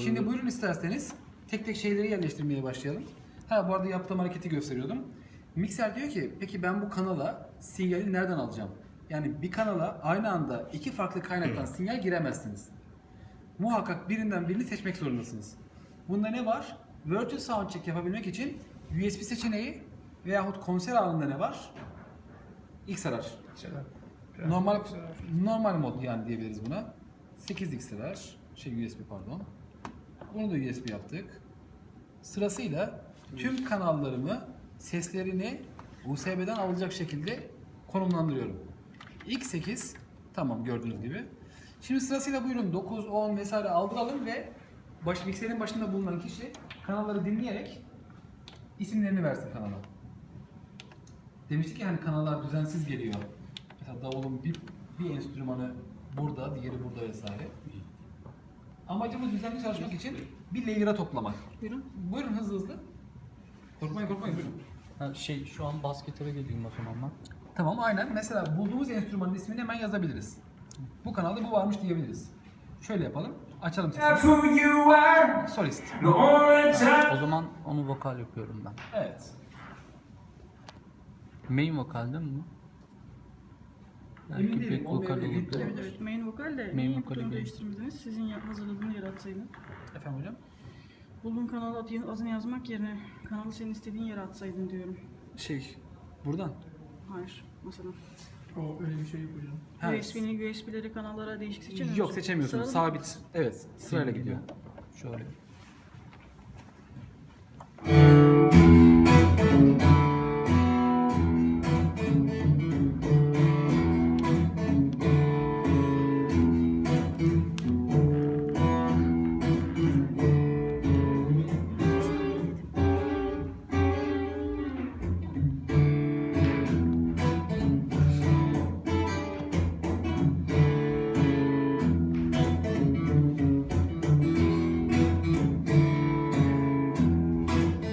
Şimdi buyurun isterseniz tek tek şeyleri yerleştirmeye başlayalım. Ha bu arada yaptığım hareketi gösteriyordum. Mikser diyor ki peki ben bu kanala sinyali nereden alacağım? Yani bir kanala aynı anda iki farklı kaynaktan sinyal giremezsiniz. Muhakkak birinden birini seçmek zorundasınız. Bunda ne var? Virtual Soundcheck yapabilmek için USB seçeneği veyahut konser anında ne var? XLR. Normal mod yani diyebiliriz buna. 8 XLR, USB pardon. Bunu da USB yaptık. Sırasıyla tüm kanallarımı seslerini USB'den alacak şekilde konumlandırıyorum. X8 tamam gördüğünüz gibi. Şimdi sırasıyla buyurun 9, 10 vesaire aldıralım ve mikserin başında bulunan kişi kanalları dinleyerek isimlerini versin kanala. Demiştik ki hani kanallar düzensiz geliyor. Mesela davulun bir enstrümanı burada, diğeri burada vesaire. Amacımız düzenli çalışmak için bir layer'a toplamak. Buyurun. Buyurun hızlı. Korkmayın buyurun. Ha, şu an bas gitar'a geleyim o zaman ben. Tamam aynen. Mesela bulduğumuz enstrümanın ismini hemen yazabiliriz. Bu kanalda bu varmış diyebiliriz. Şöyle yapalım. Açalım sesini. Solist. O zaman onu vokal yapıyorum ben. Evet. Main vokal değil mi bu? Emin Belki değilim, back vokal olmayabilir. olabilir. Evet, main vokal de Main niye vokali butonu değil. değiştirmediniz? Sizin hazırladığını yaratsaydın. Efendim hocam? Bulduğun kanalı adını yazmak yerine kanalı senin istediğin yere atsaydın diyorum. Buradan. Hayır, mesela. O öyle bir şey yok hocam. Ha, USB'leri kanallara değişik seçemiyor Yok musun? seçemiyorsunuz. Sıralı mı? Sabit. Evet. Sırayla gidiyor. Şöyle.